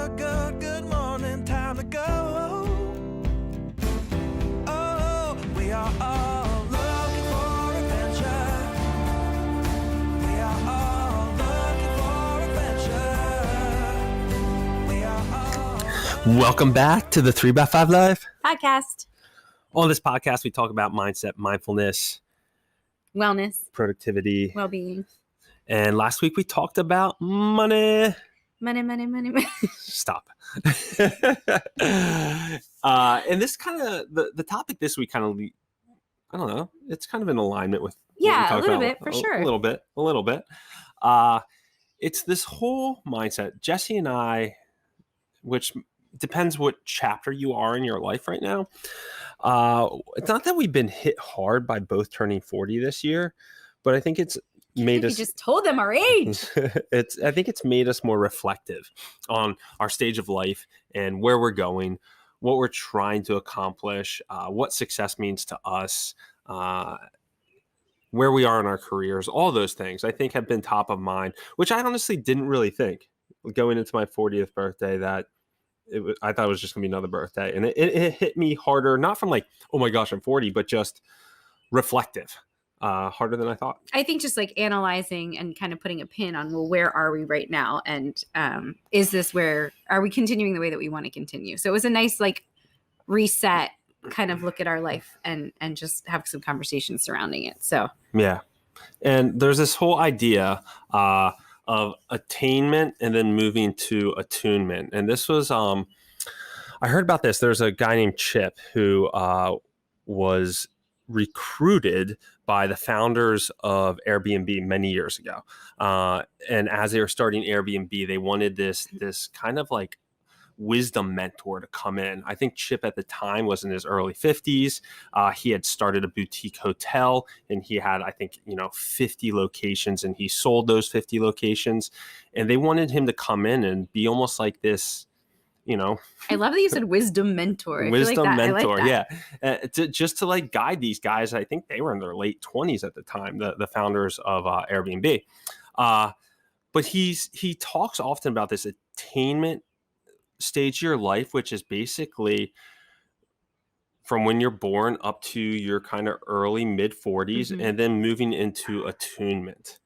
good morning, time to go. Oh, we are all looking for adventure. We are all looking for adventure. We are all... Welcome back to the 3x5 Life podcast. On this podcast, we talk about mindset, mindfulness, wellness, productivity, well-being. And last week we talked about money. Money. Stop. And this kind of, the topic this week kind of, I don't know, it's kind of in alignment with what we a little about. bit, for sure. A little bit. It's this whole mindset. Jessie and I, which depends what chapter you are in your life right now. It's not that we've been hit hard by both turning 40 this year, but I think it's made us... You just told them our age. I think it's made us more reflective on our stage of life and where we're going, what we're trying to accomplish, what success means to us, where we are in our careers. All those things I think have been top of mind, which I honestly didn't really think going into my 40th birthday that I thought it was just gonna be another birthday. And it hit me harder, not from like, oh my gosh, I'm 40, but just reflective. Harder than I thought. I think just like analyzing and kind of putting a pin on, well, where are we right now? And is this where, are we continuing the way that we want to continue? So it was a nice like reset, kind of look at our life and just have some conversations surrounding it. So yeah. And there's this whole idea of attainment and then moving to attunement. And this was, I heard about this. There's a guy named Chip who was recruited by the founders of Airbnb many years ago. And as they were starting Airbnb, they wanted this kind of like wisdom mentor to come in. I think Chip at the time was in his early 50s. He had started a boutique hotel and he had, I think, 50 locations, and he sold those 50 locations. And they wanted him to come in and be almost like this, I love that you said wisdom mentor. Wisdom mentor, I like yeah. Just to like guide these guys. I think they were in their late 20s at the time, the founders of Airbnb. But he talks often about this attainment stage of your life, which is basically from when you're born up to your kind of early mid 40s, and then moving into attunement.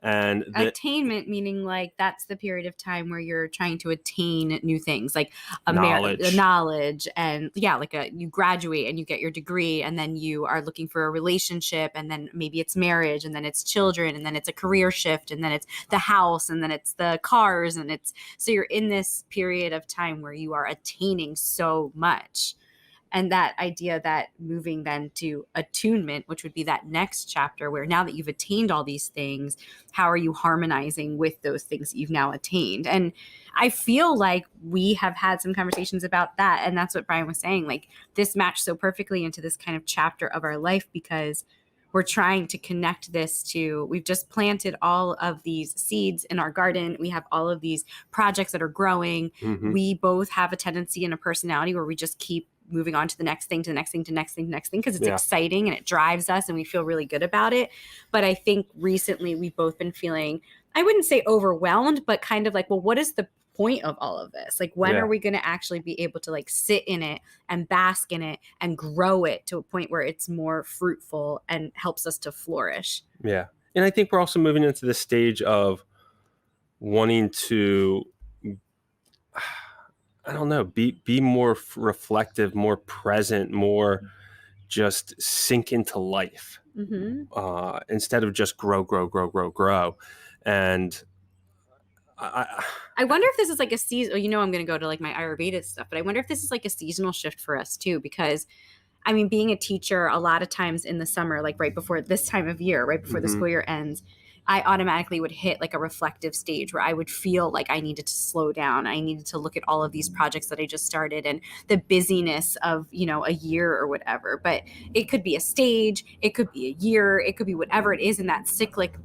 And attainment meaning like that's the period of time where you're trying to attain new things, like knowledge, and you graduate and you get your degree, and then you are looking for a relationship, and then maybe it's marriage, and then it's children, and then it's a career shift, and then it's the house, and then it's the cars, and so you're in this period of time where you are attaining so much. And that idea that moving then to attunement, which would be that next chapter where now that you've attained all these things, how are you harmonizing with those things that you've now attained? And I feel like we have had some conversations about that. And that's what Bryan was saying. Like this matched so perfectly into this kind of chapter of our life because we're trying to connect this to, we've just planted all of these seeds in our garden. We have all of these projects that are growing. Mm-hmm. We both have a tendency and a personality where we just keep moving on to the next thing, because it's exciting and it drives us and we feel really good about it. But I think recently we've both been feeling, I wouldn't say overwhelmed, but kind of like, well, what is the point of all of this? Like, when are we going to actually be able to like sit in it and bask in it and grow it to a point where it's more fruitful and helps us to flourish? Yeah. And I think we're also moving into the stage of wanting to, I don't know, be more reflective, more present, more just sink into life, instead of just grow. And I wonder if this is like a season. I'm going to go to like my Ayurveda stuff, but I wonder if this is like a seasonal shift for us too, because I mean, being a teacher, a lot of times in the summer, like right before this time of year, right before the school year ends, I automatically would hit like a reflective stage where I would feel like I needed to slow down. I needed to look at all of these projects that I just started and the busyness of, a year or whatever. But it could be a stage, it could be a year, it could be whatever it is in that cyclic,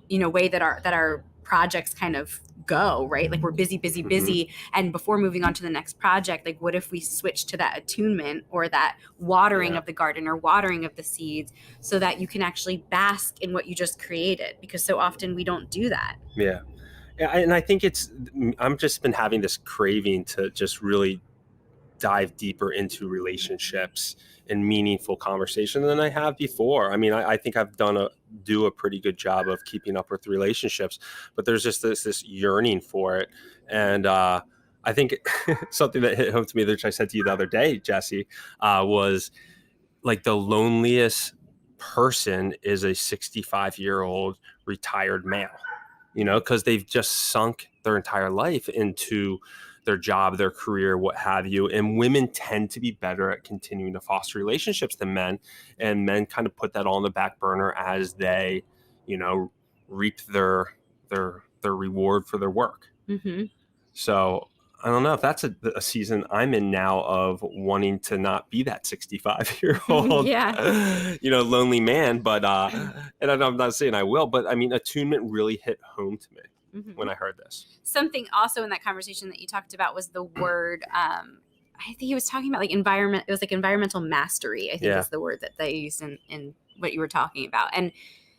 way that our projects kind of go, right? Like we're busy. And before moving on to the next project, like what if we switch to that attunement or that watering of the garden or watering of the seeds so that you can actually bask in what you just created? Because so often we don't do that. Yeah. And I think I'm just been having this craving to just really dive deeper into relationships and meaningful conversation than I have before. I mean, I think I've do a pretty good job of keeping up with relationships, but there's just this yearning for it. And I think something that hit home to me, which I said to you the other day, Jesse, was like the loneliest person is a 65-year-old retired male, because they've just sunk their entire life into their job, their career, what have you. And women tend to be better at continuing to foster relationships than men. And men kind of put that all on the back burner as they, reap their reward for their work. Mm-hmm. So I don't know if that's a season I'm in now of wanting to not be that 65-year-old, lonely man. But, and I'm not saying I will, but I mean, attunement really hit home to me. Mm-hmm. When I heard this. Something also in that conversation that you talked about was the word, I think he was talking about like environment. It was like environmental mastery, I think is the word that they used in what you were talking about. And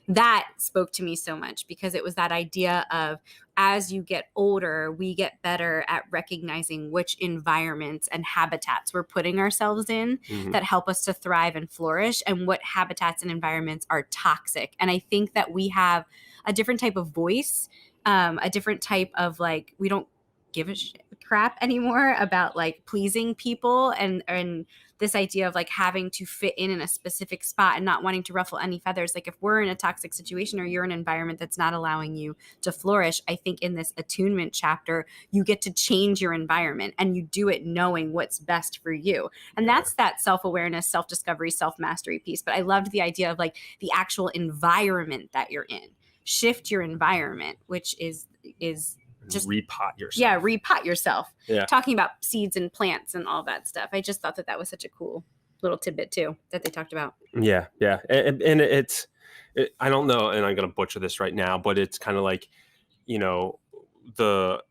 that spoke to me so much because it was that idea of as you get older, we get better at recognizing which environments and habitats we're putting ourselves in that help us to thrive and flourish, and what habitats and environments are toxic. And I think that we have a different type of voice, a different type of like, we don't give a crap anymore about like pleasing people and this idea of like having to fit in a specific spot and not wanting to ruffle any feathers. Like if we're in a toxic situation or you're in an environment that's not allowing you to flourish, I think in this attunement chapter, you get to change your environment and you do it knowing what's best for you. And that's that self-awareness, self-discovery, self-mastery piece. But I loved the idea of like the actual environment that you're in. Shift your environment, which is just repot yourself. Yeah, repot yourself. Yeah. Talking about seeds and plants and all that stuff. I just thought that was such a cool little tidbit too that they talked about. Yeah, yeah. And I don't know, and I'm going to butcher this right now, but it's kind of like, in your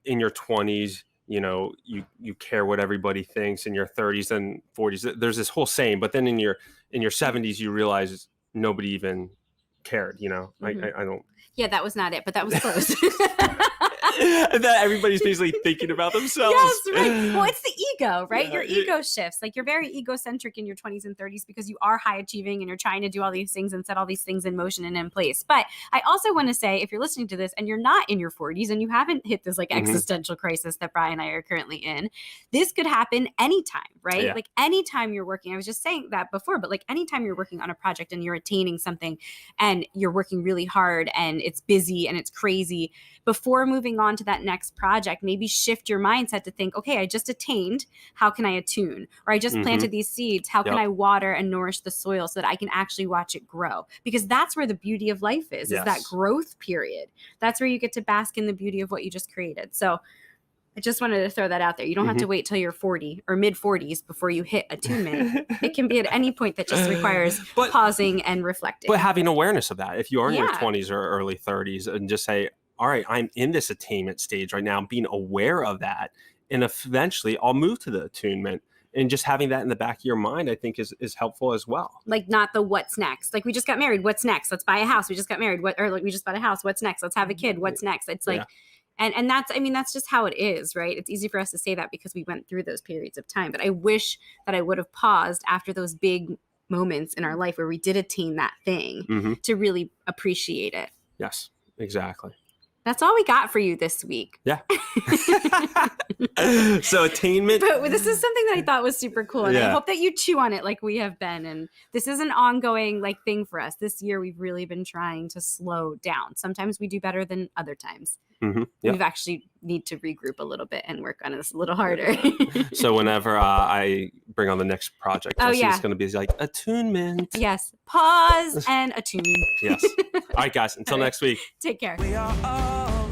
20s, you care what everybody thinks. In your 30s and 40s, there's this whole saying, but then in your 70s, you realize nobody even cared, I don't. Yeah, that was not it, but that was close. That everybody's basically thinking about themselves. Yes, right. Well, it's the ego, right? Your ego shifts. Like you're very egocentric in your 20s and 30s because you are high achieving and you're trying to do all these things and set all these things in motion and in place. But I also want to say, if you're listening to this and you're not in your 40s and you haven't hit this like existential crisis that Bryan and I are currently in, this could happen anytime, right? Yeah. Like anytime you're working, I was just saying that before, but like anytime you're working on a project and you're attaining something and you're working really hard and it's busy and it's crazy, before moving on to that next project, maybe shift your mindset to think, okay, I just attained, how can I attune? Or I just planted these seeds, how can I water and nourish the soil so that I can actually watch it grow? Because that's where the beauty of life is that growth period. That's where you get to bask in the beauty of what you just created. So I just wanted to throw that out there. You don't have to wait till you're 40 or mid 40s before you hit attunement. It can be at any point that just requires pausing and reflecting. But having awareness of that, if you are in your 20s or early 30s, and just say, all right, I'm in this attainment stage right now, being aware of that. And eventually I'll move to the attunement. And just having that in the back of your mind, I think is helpful as well. Like not the what's next. Like we just got married. What's next? Let's buy a house. We just got married. Or like we just bought a house. What's next? Let's have a kid. What's next? It's like, and that's, I mean, that's just how it is, right? It's easy for us to say that because we went through those periods of time. But I wish that I would have paused after those big moments in our life where we did attain that thing to really appreciate it. Yes, exactly. That's all we got for you this week. Yeah. So attainment. But this is something that I thought was super cool. And I hope that you chew on it like we have been. And this is an ongoing like thing for us. This year, we've really been trying to slow down. Sometimes we do better than other times. We've actually need to regroup a little bit and work on this a little harder. So whenever I bring on the next project, it's going to be like attunement. Yes. Pause and attune. Yes. All right, guys. Until next week. Take care. We are all